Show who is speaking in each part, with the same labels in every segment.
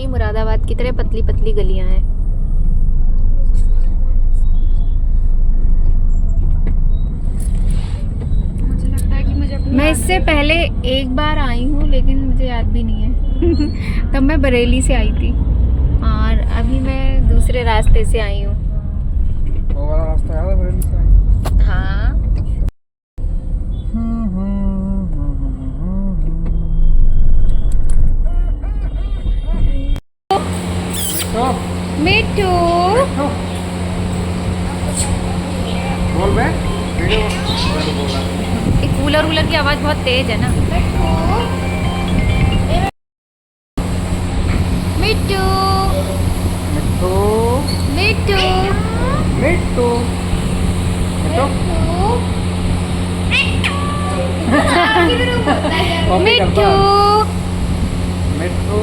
Speaker 1: वही मुरादाबाद की तरह पतली पतली गलियां हैं।
Speaker 2: मुझे लगता है कि मुझे
Speaker 1: मैं इससे पहले एक बार आई हूँ लेकिन मुझे याद भी नहीं है। तब मैं बरेली से आई थी और अभी मैं दूसरे रास्ते से आई हूँ।
Speaker 3: वो वाला रास्ता याद है बरेली से?
Speaker 1: हाँ मिट्टू
Speaker 3: बोल बे वीडियो बोल रहा है।
Speaker 1: एक कूलर की आवाज़ बहुत तेज है ना। मिट्टू
Speaker 3: मिट्टू
Speaker 1: मिट्टू
Speaker 3: मिट्टू
Speaker 1: मिट्टू
Speaker 3: मिट्टू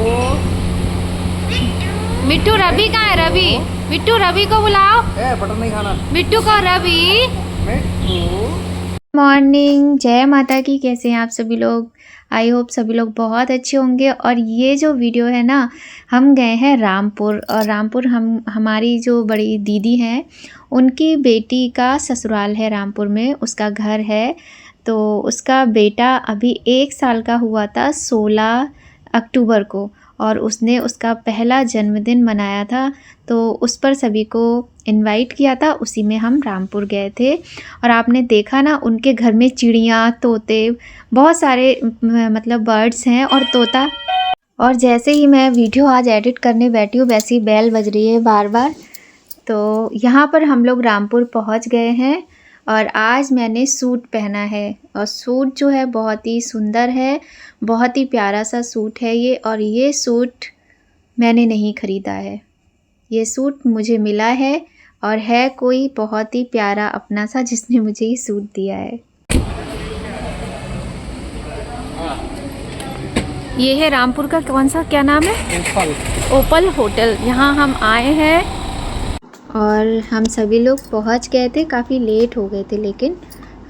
Speaker 1: मिट्टू रवि कहाँ है? रवि मिट्टू रवि को बुलाओ।
Speaker 3: बटर नहीं खाना।
Speaker 1: मिट्टू को रवि।
Speaker 3: मिट्टू
Speaker 1: मॉर्निंग, जय माता की। कैसे हैं आप सभी लोग? आई होप सभी लोग बहुत अच्छे होंगे। और ये जो वीडियो है ना, हम गए हैं रामपुर। और रामपुर हमारी जो बड़ी दीदी हैं उनकी बेटी का ससुराल है रामपुर में, उसका घर है। तो उसका बेटा अभी 1 साल का हुआ था 16 अक्टूबर को, और उसने उसका पहला जन्मदिन मनाया था। तो उस पर सभी को इनवाइट किया था, उसी में हम रामपुर गए थे। और आपने देखा ना, उनके घर में चिड़ियाँ, तोते, बहुत सारे मतलब बर्ड्स हैं और तोता। और जैसे ही मैं वीडियो आज एडिट करने बैठी हूँ वैसे ही बेल बज रही है बार बार। तो यहाँ पर हम लोग रामपुर पहुँच गए हैं। और आज मैंने सूट पहना है, और सूट जो है बहुत ही सुंदर है, बहुत ही प्यारा सा सूट है ये। और ये सूट मैंने नहीं ख़रीदा है, ये सूट मुझे मिला है, और है कोई बहुत ही प्यारा अपना सा जिसने मुझे ये सूट दिया है। ये है रामपुर का कौन सा, क्या नाम है? ओपल होटल। यहाँ हम आए हैं और हम सभी लोग पहुँच गए थे, काफ़ी लेट हो गए थे लेकिन।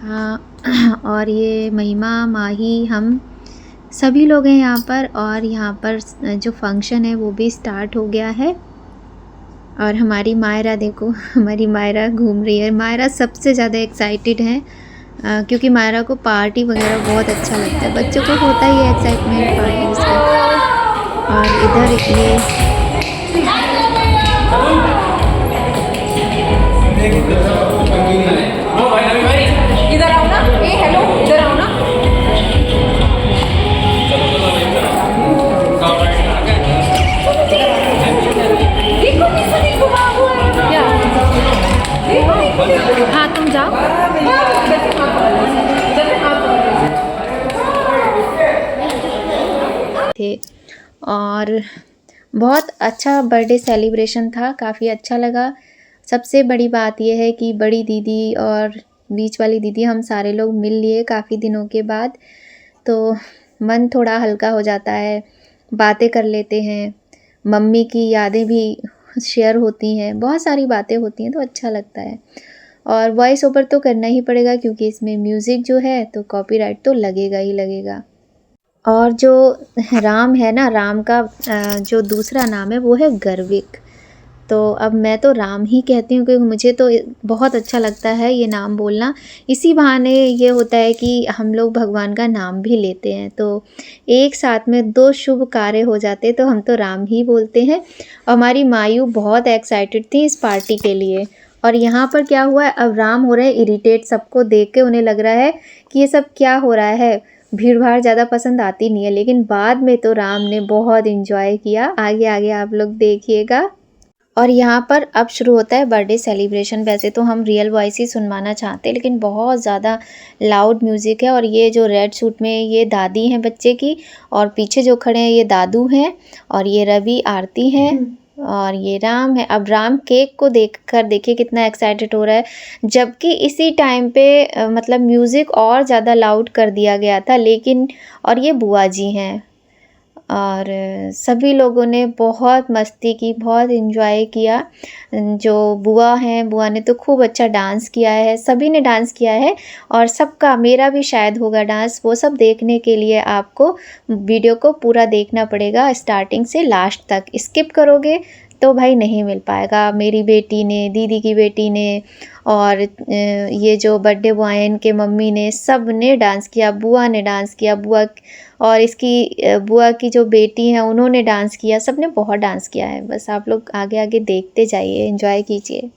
Speaker 1: हाँ, और ये महिमा, माही, हम सभी लोग हैं यहाँ पर। और यहाँ पर जो फंक्शन है वो भी स्टार्ट हो गया है। और हमारी मायरा देखो, हमारी मायरा घूम रही है। मायरा सबसे ज़्यादा एक्साइटेड है क्योंकि मायरा को पार्टी वगैरह बहुत अच्छा लगता है। बच्चों को होता ही है एक्साइटमेंट पार्टीज़ का। और इधर ये
Speaker 2: इधर आओ ना, हेलो, इधर आओ ना। देखो बाबू क्या?
Speaker 1: हाँ तुम जाओ। थे और बहुत अच्छा बर्थडे सेलिब्रेशन था, काफ़ी अच्छा लगा। सबसे बड़ी बात यह है कि बड़ी दीदी और बीच वाली दीदी, हम सारे लोग मिल लिए काफ़ी दिनों के बाद। तो मन थोड़ा हल्का हो जाता है, बातें कर लेते हैं, मम्मी की यादें भी शेयर होती हैं, बहुत सारी बातें होती हैं, तो अच्छा लगता है। और वॉइस ओवर तो करना ही पड़ेगा क्योंकि इसमें म्यूज़िक जो है तो कॉपीराइट तो लगेगा ही लगेगा। और जो राम है ना, राम का जो दूसरा नाम है वो है गर्विक। तो अब मैं तो राम ही कहती हूँ क्योंकि मुझे तो बहुत अच्छा लगता है ये नाम बोलना। इसी बहाने ये होता है कि हम लोग भगवान का नाम भी लेते हैं, तो एक साथ में 2 शुभ कार्य हो जाते हैं, तो हम तो राम ही बोलते हैं। हमारी मायू बहुत एक्साइटेड थी इस पार्टी के लिए। और यहाँ पर क्या हुआ है, अब राम हो रहे हैं इरिटेट। सबको देख के उन्हें लग रहा है कि ये सब क्या हो रहा है, भीड़ भाड़ ज़्यादा पसंद आती नहीं है। लेकिन बाद में तो राम ने बहुत इन्जॉय किया। आगे आगे आप लोग देखिएगा। और यहाँ पर अब शुरू होता है बर्थडे सेलिब्रेशन। वैसे तो हम रियल वॉइस ही सुनवाना चाहते हैं लेकिन बहुत ज़्यादा लाउड म्यूज़िक है। और ये जो रेड सूट में ये दादी हैं बच्चे की, और पीछे जो खड़े हैं ये दादू हैं, और ये रवि, आरती है, और ये राम है। अब राम केक को देखकर देखिए कितना एक्साइटेड हो रहा है, जबकि इसी टाइम पे मतलब म्यूज़िक और ज़्यादा लाउड कर दिया गया था। लेकिन और ये बुआ जी हैं, और सभी लोगों ने बहुत मस्ती की, बहुत एंजॉय किया। जो बुआ हैं, बुआ ने तो खूब अच्छा डांस किया है, सभी ने डांस किया है और सबका, मेरा भी शायद होगा डांस। वो सब देखने के लिए आपको वीडियो को पूरा देखना पड़ेगा स्टार्टिंग से लास्ट तक। स्किप करोगे तो भाई नहीं मिल पाएगा। मेरी बेटी ने, दीदी की बेटी ने और ये जो बर्थडे बॉय हैं इनके मम्मी ने, सब ने डांस किया। बुआ ने डांस किया, बुआ और इसकी बुआ की जो बेटी हैं उन्होंने डांस किया। सब ने बहुत डांस किया है। बस आप लोग आगे आगे देखते जाइए, एंजॉय कीजिए।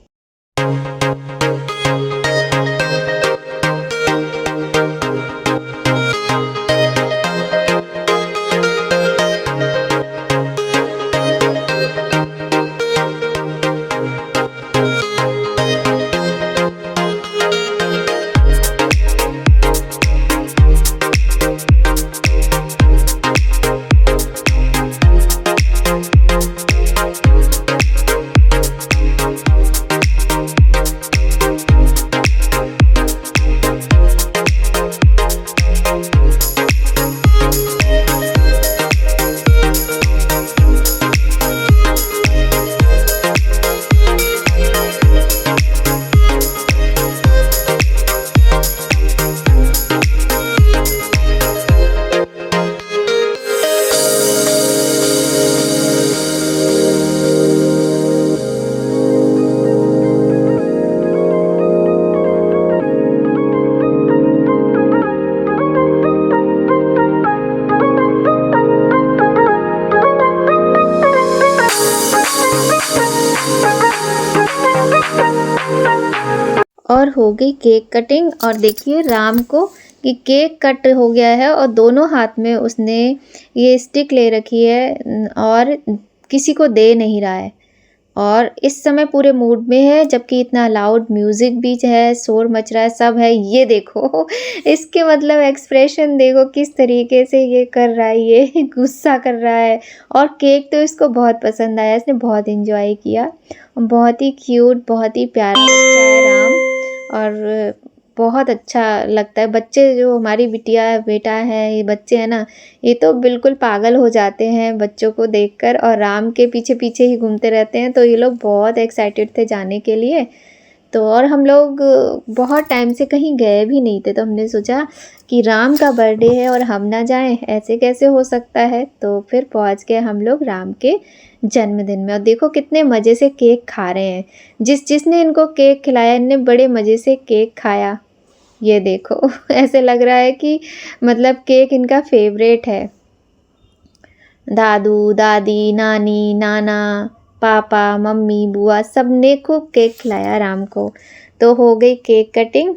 Speaker 1: और हो गई केक कटिंग। और देखिए राम को कि केक कट हो गया है और दोनों हाथ में उसने ये स्टिक ले रखी है और किसी को दे नहीं रहा है और इस समय पूरे मूड में है, जबकि इतना लाउड म्यूजिक भी है, शोर मच रहा है, सब है। ये देखो इसके मतलब एक्सप्रेशन देखो किस तरीके से ये कर रहा है, ये गुस्सा कर रहा है। और केक तो इसको बहुत पसंद आया, इसने बहुत एंजॉय किया। बहुत ही क्यूट, बहुत ही प्यारा बच्चा है राम और बहुत अच्छा लगता है। बच्चे जो हमारी बिटिया बेटा है, ये बच्चे हैं ना, ये तो बिल्कुल पागल हो जाते हैं बच्चों को देखकर और राम के पीछे पीछे ही घूमते रहते हैं। तो ये लोग बहुत एक्साइटेड थे जाने के लिए। तो और हम लोग बहुत टाइम से कहीं गए भी नहीं थे, तो हमने सोचा कि राम का बर्थडे है और हम ना जाएं, ऐसे कैसे हो सकता है। तो फिर पहुंच गए हम लोग राम के जन्मदिन में। और देखो कितने मज़े से केक खा रहे हैं। जिसने इनको केक खिलाया, इनने बड़े मज़े से केक खाया। ये देखो ऐसे लग रहा है कि मतलब केक इनका फेवरेट है। दादू दादी, नानी नाना, पापा मम्मी, बुआ, सब ने खूब केक खिलाया राम को। तो हो गई केक कटिंग।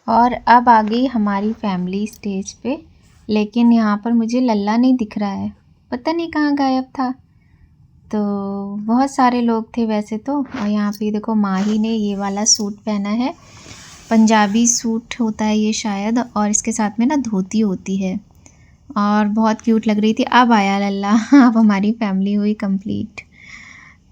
Speaker 1: और अब आ गई हमारी फैमिली स्टेज पे, लेकिन यहाँ पर मुझे लल्ला नहीं दिख रहा है, पता नहीं कहाँ गायब था। तो बहुत सारे लोग थे वैसे तो। और यहाँ पे देखो माही ने ये वाला सूट पहना है, पंजाबी सूट होता है ये शायद, और इसके साथ में ना धोती होती है और बहुत क्यूट लग रही थी। अब आया लल्ला, अब हमारी फैमिली हुई कंप्लीट।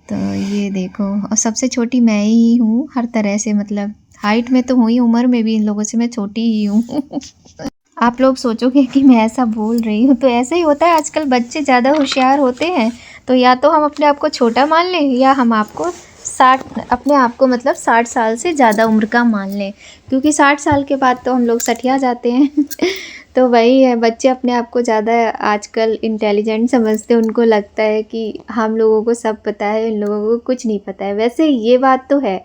Speaker 1: तो ये देखो, और सबसे छोटी मैं ही हूँ हर तरह से, मतलब हाइट में तो हुई, उम्र में भी इन लोगों से मैं छोटी ही हूँ। आप लोग सोचोगे कि मैं ऐसा बोल रही हूँ, तो ऐसे ही होता है। आजकल बच्चे ज़्यादा होशियार होते हैं, तो या तो हम अपने आप को छोटा मान लें या हम आपको 60 अपने आप को मतलब 60 साल से ज़्यादा उम्र का मान लें, क्योंकि 60 साल के बाद तो हम लोग सठिया जाते हैं। तो वही है, बच्चे अपने आप को ज़्यादा आजकल इंटेलिजेंट समझते हैं। उनको लगता है कि हम लोगों को सब पता है, इन लोगों को कुछ नहीं पता है। वैसे ये बात तो है,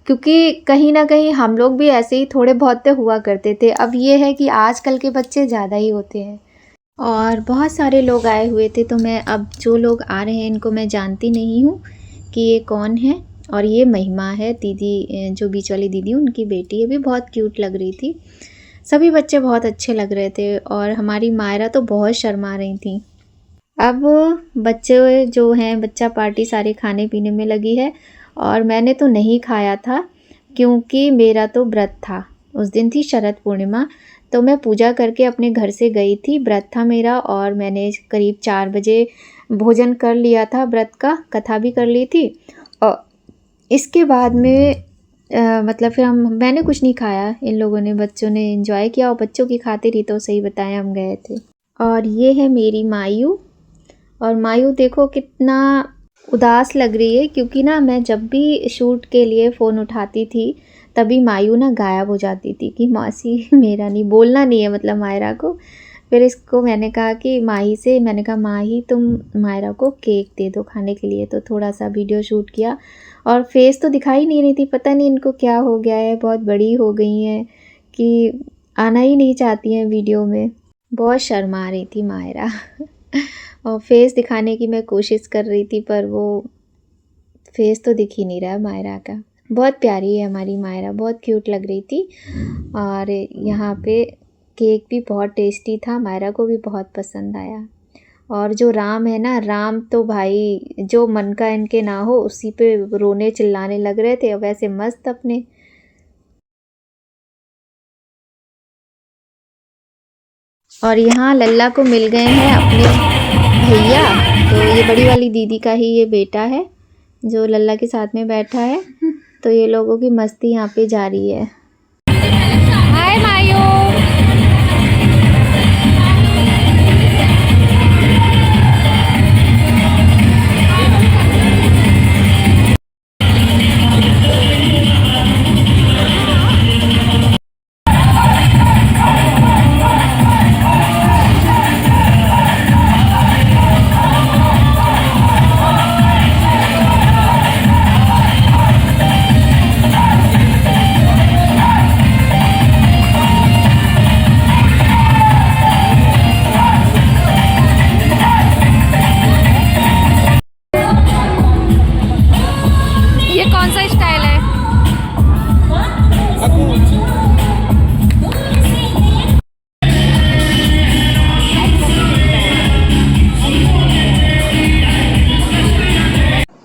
Speaker 1: क्योंकि कहीं ना कहीं हम लोग भी ऐसे ही थोड़े बहुत तो हुआ करते थे। अब ये है कि आजकल के बच्चे ज़्यादा ही होते हैं। और बहुत सारे लोग आए हुए थे, तो मैं अब जो लोग आ रहे हैं इनको मैं जानती नहीं हूँ कि ये कौन है। और ये महिमा है दीदी, जो बीच वाली दीदी उनकी बेटी है, भी बहुत क्यूट लग रही थी। सभी बच्चे बहुत अच्छे लग रहे थे और हमारी मायरा तो बहुत शर्मा रही थी। अब बच्चे जो हैं, बच्चा पार्टी सारे खाने पीने में लगी है और मैंने तो नहीं खाया था क्योंकि मेरा तो व्रत था। उस दिन थी शरद पूर्णिमा, तो मैं पूजा करके अपने घर से गई थी। व्रत था मेरा और मैंने करीब 4 बजे भोजन कर लिया था व्रत का, कथा भी कर ली थी। और इसके बाद में मतलब फिर मैंने कुछ नहीं खाया। इन लोगों ने, बच्चों ने एंजॉय किया और बच्चों की खातिर ही तो सही बताएं हम गए थे। और ये है मेरी मायू, और मायू देखो कितना उदास लग रही है, क्योंकि ना मैं जब भी शूट के लिए फ़ोन उठाती थी तभी मायू ना गायब हो जाती थी कि मौसी मेरा नहीं बोलना नहीं है, मतलब मायरा को। फिर इसको मैंने कहा कि माही से, मैंने कहा माही तुम मायरा को केक दे दो खाने के लिए। तो थोड़ा सा वीडियो शूट किया और फेस तो दिखाई नहीं रही थी। पता नहीं इनको क्या हो गया है, बहुत बड़ी हो गई हैं कि आना ही नहीं चाहती हैं वीडियो में। बहुत शर्मा रही थी मायरा। और फेस दिखाने की मैं कोशिश कर रही थी पर वो फेस तो दिख ही नहीं रहा मायरा का। बहुत प्यारी है हमारी मायरा, बहुत क्यूट लग रही थी। और यहाँ पे केक भी बहुत टेस्टी था, मायरा को भी बहुत पसंद आया। और जो राम है ना, राम तो भाई जो मन का इनके ना हो उसी पे रोने चिल्लाने लग रहे थे। वैसे मस्त अपने। और यहाँ लल्ला को मिल गए हैं अपने भैया। तो ये बड़ी वाली दीदी का ही ये बेटा है जो लल्ला के साथ में बैठा है। तो ये लोगों की मस्ती यहाँ पे जारी है।
Speaker 2: हाय मायू। ये कौन सा स्टाइल है?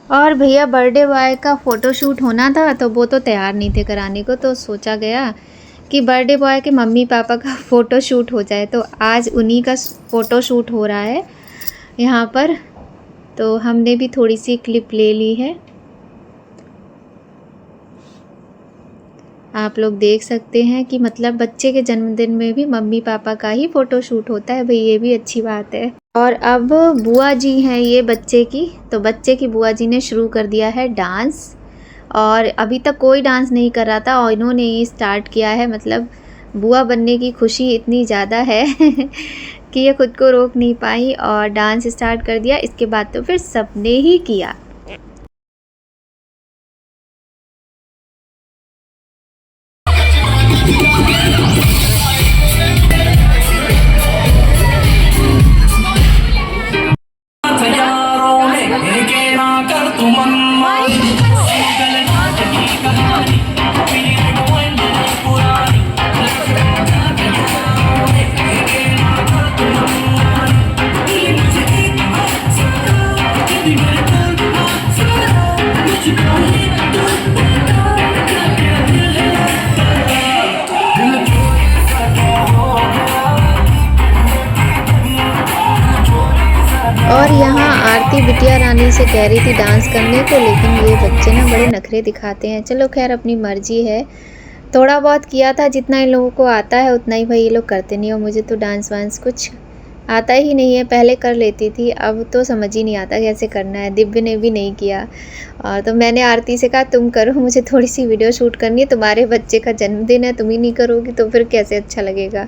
Speaker 1: और भैया बर्थडे बॉय का फ़ोटोशूट होना था, तो वो तो तैयार नहीं थे कराने को। तो सोचा गया कि बर्थडे बॉय के मम्मी पापा का फ़ोटोशूट हो जाए। तो आज उन्हीं का फ़ोटोशूट हो रहा है यहाँ पर। तो हमने भी थोड़ी सी क्लिप ले ली है, आप लोग देख सकते हैं कि मतलब बच्चे के जन्मदिन में भी मम्मी पापा का ही फ़ोटोशूट होता है भाई, ये भी अच्छी बात है। और अब बुआ जी हैं ये बच्चे की, तो बच्चे की बुआ जी ने शुरू कर दिया है डांस। और अभी तक कोई डांस नहीं कर रहा था और इन्होंने ही स्टार्ट किया है। मतलब बुआ बनने की खुशी इतनी ज़्यादा है कि ये खुद को रोक नहीं पाई और डांस स्टार्ट कर दिया। इसके बाद तो फिर सबने ही किया। और यहाँ आरती बिटिया रानी से कह रही थी डांस करने को, लेकिन ये बच्चे ना बड़े नखरे दिखाते हैं। चलो खैर अपनी मर्जी है, थोड़ा बहुत किया था, जितना इन लोगों को आता है उतना ही भाई ये लोग करते नहीं, और मुझे तो डांस वांस कुछ आता ही नहीं है। पहले कर लेती थी, अब तो समझ ही नहीं आता कैसे करना है। दिव्य ने भी नहीं किया, तो मैंने आरती से कहा तुम करो, मुझे थोड़ी सी वीडियो शूट करनी है, तुम्हारे बच्चे का जन्मदिन है, तुम ही नहीं करोगी तो फिर कैसे अच्छा लगेगा।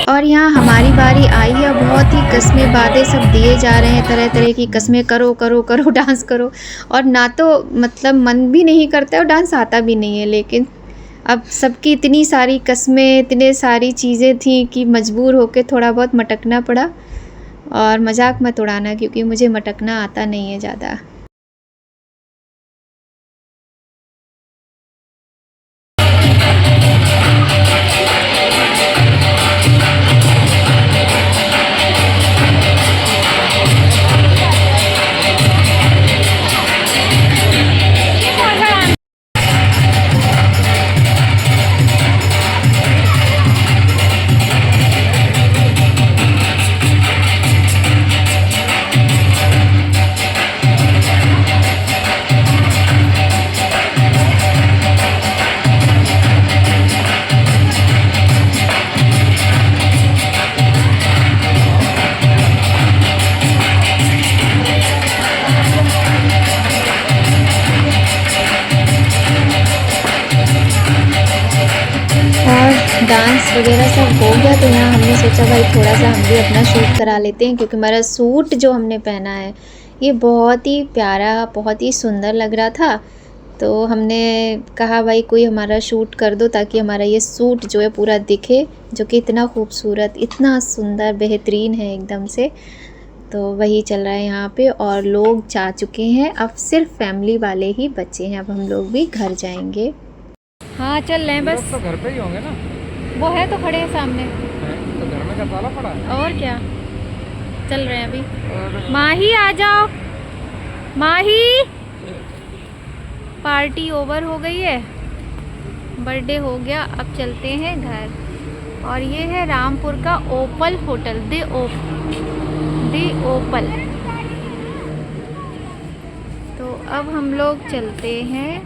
Speaker 1: और यहाँ हमारी बारी आई है, बहुत ही कस्में बातें सब दिए जा रहे हैं, तरह तरह की कस्में, करो करो करो डांस करो। और ना तो मतलब मन भी नहीं करता है और डांस आता भी नहीं है, लेकिन अब सबकी इतनी सारी कस्में, इतने सारी चीज़ें थी कि मजबूर होकर थोड़ा बहुत मटकना पड़ा। और मजाक मत उड़ाना क्योंकि मुझे मटकना आता नहीं है ज़्यादा। डांस वगैरह सब हो गया, तो यहाँ हमने सोचा भाई थोड़ा सा हम भी अपना शूट करा लेते हैं, क्योंकि हमारा सूट जो हमने पहना है ये बहुत ही प्यारा, बहुत ही सुंदर लग रहा था। तो हमने कहा भाई कोई हमारा शूट कर दो ताकि हमारा ये सूट जो है पूरा दिखे, जो कि इतना खूबसूरत, इतना सुंदर, बेहतरीन है एकदम से। तो वही चल रहा है यहाँ पे, और लोग जा चुके हैं, अब सिर्फ फैमिली वाले ही बचे हैं। अब हम लोग भी घर जाएंगे। हाँ चल रहे हैं बस।
Speaker 3: तो घर पे ही होंगे ना?
Speaker 1: वो है तो खड़े हैं सामने।
Speaker 3: तो घर में क्या ताला पड़ा है?
Speaker 1: और क्या, चल रहे हैं अभी। माही आ जाओ, माही। पार्टी ओवर हो गई है, बर्थडे हो गया, अब चलते हैं घर। और ये है रामपुर का ओपल होटल, दी ओपल। तो अब हम लोग चलते हैं